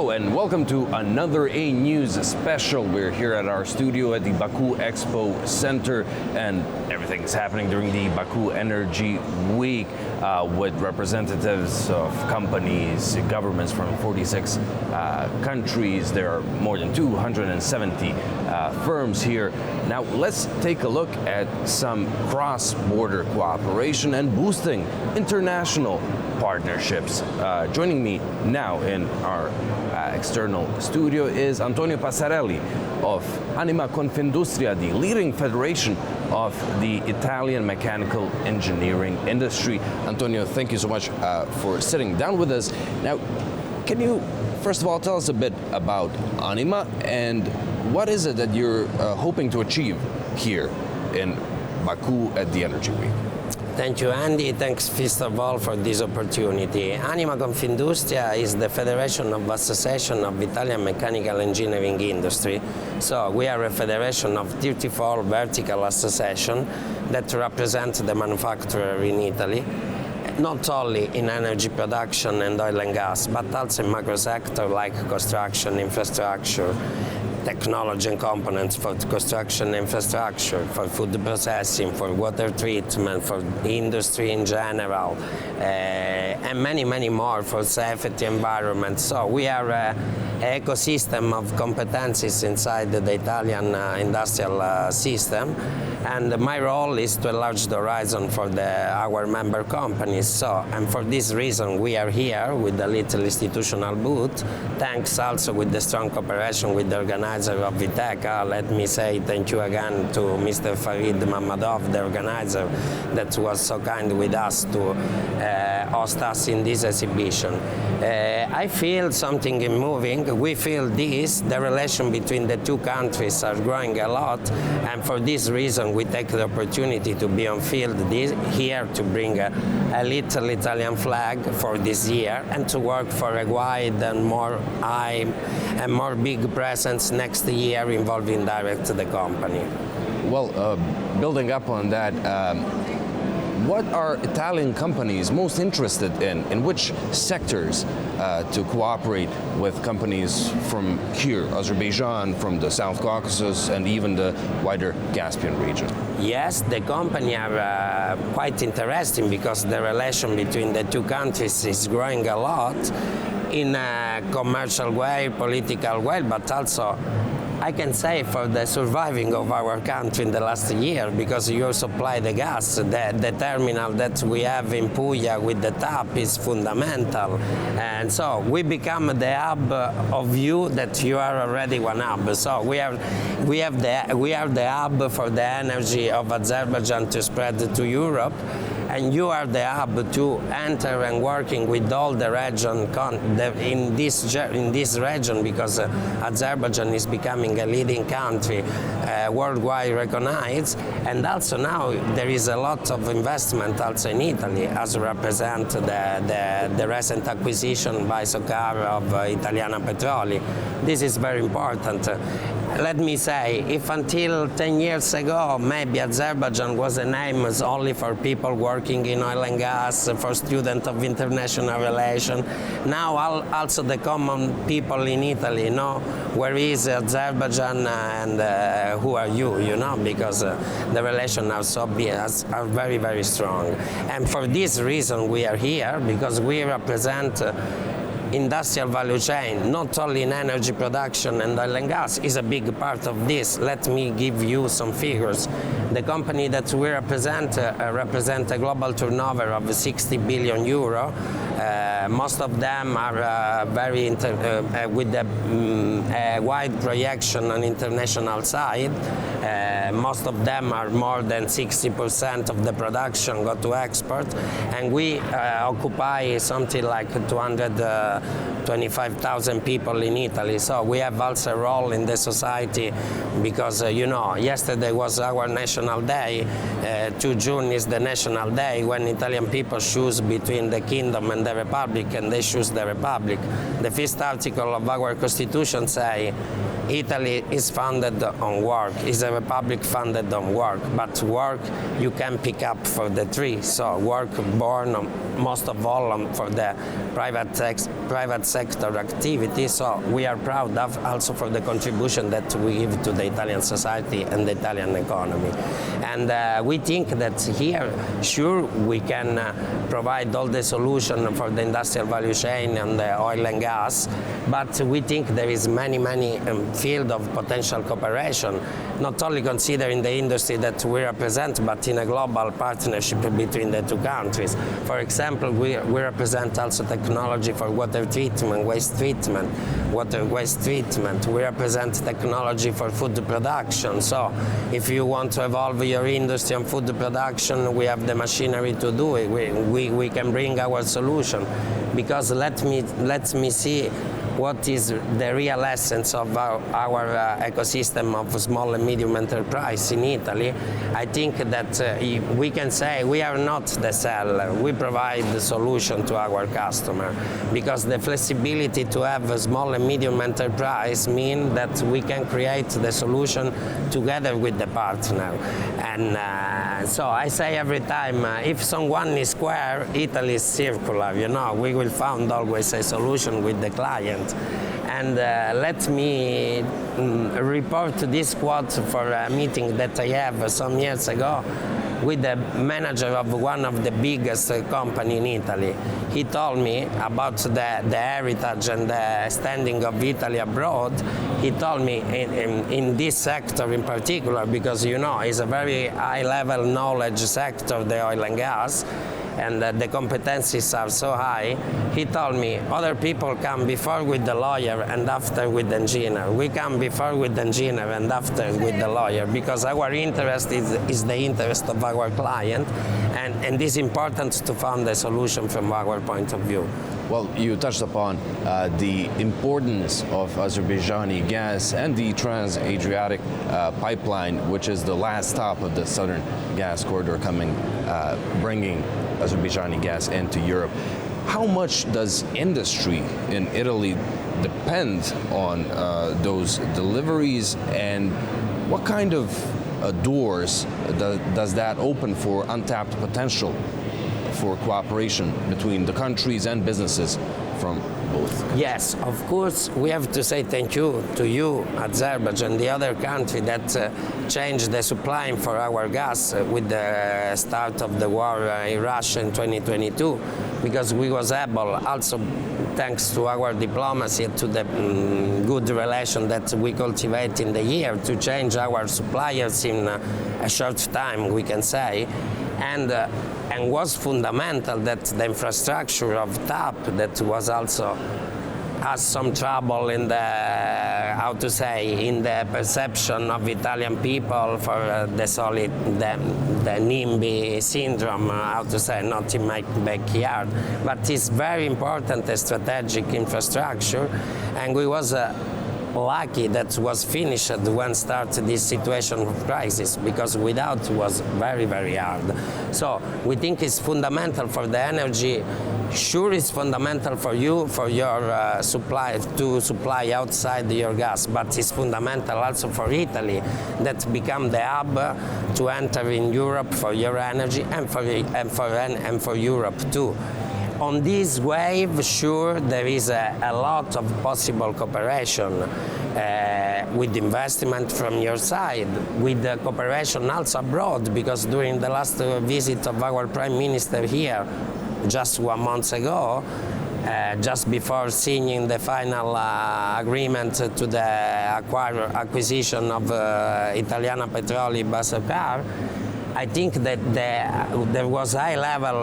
Hello and welcome to another AnewZ special. We're here at our studio at the Baku Expo Center, and everything's happening during the Baku Energy Week with representatives of companies, governments from 46 countries. There are more than 270 firms here. Now let's take a look at some cross-border cooperation and boosting international partnerships. Joining me now in our external studio is Antonio Passarelli of Anima Confindustria, the leading federation of the Italian mechanical engineering industry. Antonio, thank you so much for sitting down with us. Now, can you first of all tell us a bit about Anima and what is it that you're hoping to achieve here in Baku at the Energy Week? Thank you, Andi. Thanks, first of all, for this opportunity. Anima Confindustria is the Federation of Association of Italian Mechanical Engineering Industry. So we are a federation of 34 vertical associations that represent the manufacturer in Italy, not only in energy production and oil and gas, but also in macro sector like construction, infrastructure, technology and components for construction infrastructure, for food processing, for water treatment, for industry in general, and many, many more for safety environment. So we are an ecosystem of competencies inside the Italian industrial system, and my role is to enlarge the horizon for our member companies. So, and for this reason we are here with the little institutional booth, thanks also with the strong cooperation with the organizer of Viteca. Let me say thank you again to Mr. Farid Mamadov, the organizer, that was so kind with us to host us in this exhibition. I feel something is moving. We feel this. The relation between the two countries are growing a lot, and for this reason we take the opportunity to be on field here to bring a little Italian flag for this year and to work for a wide and more high and more big presence next year involving direct the company. Well, building up on that, what are Italian companies most interested in which sectors to cooperate with companies from here, Azerbaijan, from the South Caucasus, and even the wider Caspian region? Yes, the company are quite interesting because the relation between the two countries is growing a lot in a commercial way, political way, but also I can say for the surviving of our country in the last year, because you supply the gas, the terminal that we have in Puglia with the tap is fundamental, and so we become the hub of you that you are already one hub. So we are the hub for the energy of Azerbaijan to spread to Europe, and you are the hub to enter and working with all the region in this region, because Azerbaijan is becoming a leading country, worldwide recognized, and also now there is a lot of investment also in Italy, as represent the recent acquisition by Socar of Italiana Petroli. This is very important. Let me say, if until 10 years ago maybe Azerbaijan was a name only for people working in oil and gas, for students of international relations, now also the common people in Italy know where is Azerbaijan and who are you know, because the relations are very, very strong. And for this reason we are here, because we represent industrial value chain, not only in energy production and oil and gas, is a big part of this. Let me give you some figures. The company that we represent a global turnover of 60 billion euro. Most of them are with a wide projection on international side. Most of them are more than 60% of the production go to export, and we occupy something like 225,000 people in Italy. So we have also a role in the society, because you know, yesterday was our national day. 2 June is the national day when Italian people choose between the kingdom and the republic, and they choose the republic. The first article of our constitution say Italy is founded on work, is a republic founded on work, but work you can pick up for the tree. So work born most of all for the private sector activity. So we are proud of also for the contribution that we give to the Italian society and the Italian economy. And we think that here, sure, we can provide all the solution for the industrial value chain and the oil and gas, but we think there is many field of potential cooperation, not only considering the industry that we represent, but in a global partnership between the two countries. For example, we represent also technology for water treatment, waste treatment, water waste treatment. We represent technology for food production. So if you want to evolve your industry and food production, we have the machinery to do it. We can bring our solution, because let me see what is the real essence of our ecosystem of small and medium enterprise in Italy. I think that we can say we are not the seller, we provide the solution to our customer, because the flexibility to have a small and medium enterprise means that we can create the solution together with the partner. And so I say every time, if someone is square, Italy is circular, you know, we will find always a solution with the client. And let me report this quote for a meeting that I have some years ago with the manager of one of the biggest company in Italy. He told me about the heritage and the standing of Italy abroad. He told me in this sector in particular, because you know it's a very high-level knowledge sector, the oil and gas, and the competencies are so high. He told me other people come before with the lawyer and after with the engineer. We come before with the engineer and after with the lawyer, because our interest is the interest of our client, and it's important to find a solution from our point of view. Well, you touched upon the importance of Azerbaijani gas and the Trans-Adriatic pipeline, which is the last stop of the Southern Gas Corridor bringing Azerbaijani gas into Europe. How much does industry in Italy depend on those deliveries, and what kind of doors does that open for untapped potential for cooperation between the countries and businesses from both? Yes, of course, we have to say thank you to you, Azerbaijan, the other country that changed the supply for our gas with the start of the war in Russia in 2022, because we was able, also thanks to our diplomacy, to the good relation that we cultivate in the year, to change our suppliers in a short time, we can say, and was fundamental that the infrastructure of TAP that was also has some trouble in the, in the perception of Italian people for the NIMBY syndrome, not in my backyard. But it's very important, a strategic infrastructure, and we was lucky that was finished when started this situation of crisis, because without it was very, very hard. So we think it's fundamental for the energy. Sure, it's fundamental for you, for your supply, to supply outside your gas, but it's fundamental also for Italy, that become the hub to enter in Europe for your energy and for Europe too. On this wave, sure, there is a lot of possible cooperation with investment from your side, with the cooperation also abroad, because during the last visit of our Prime Minister here, just 1 month ago, just before signing the final agreement to the acquisition of Italiana Petroli Basacar, I think that there was high-level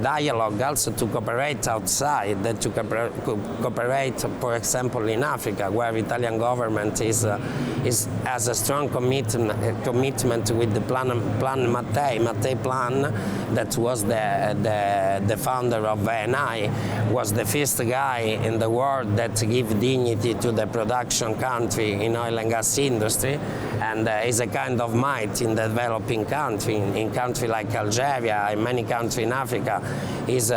dialogue also to cooperate outside, to cooperate, for example, in Africa, where Italian government has a strong commitment with the Plan Mattei Plan, that was the founder of Eni, was the first guy in the world that gave dignity to the production country in oil and gas industry, and is a kind of might in the developing country. In country like Algeria, in many countries in Africa, is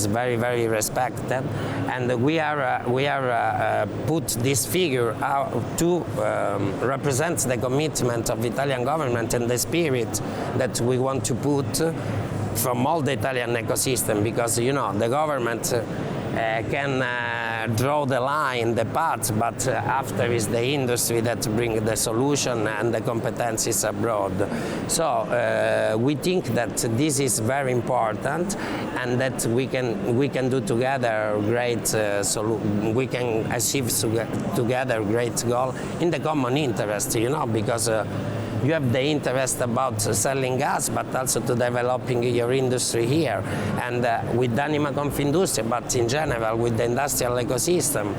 very, very respected. And we are put this figure out to represent the commitment of the Italian government and the spirit that we want to put from all the Italian ecosystem, because you know the government can draw the line, the path, but after is the industry that bring the solution and the competencies abroad. So we think that this is very important, and that we can do together great we can achieve together great goal in the common interest, you know, because you have the interest about selling gas, but also to developing your industry here. And with Anima Confindustria, but in general with the industrial ecosystem,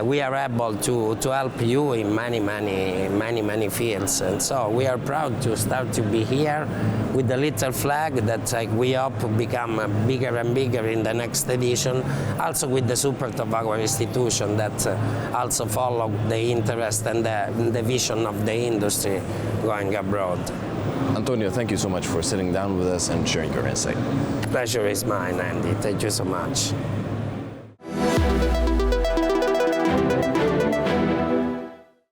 we are able to help you in many fields. And so we are proud to start to be here with the little flag that we hope become bigger and bigger in the next edition, also with the support of our institution that also follow the interest and the vision of the industry going abroad. Antonio, thank you so much for sitting down with us and sharing your insight. Pleasure is mine, Andy. Thank you so much.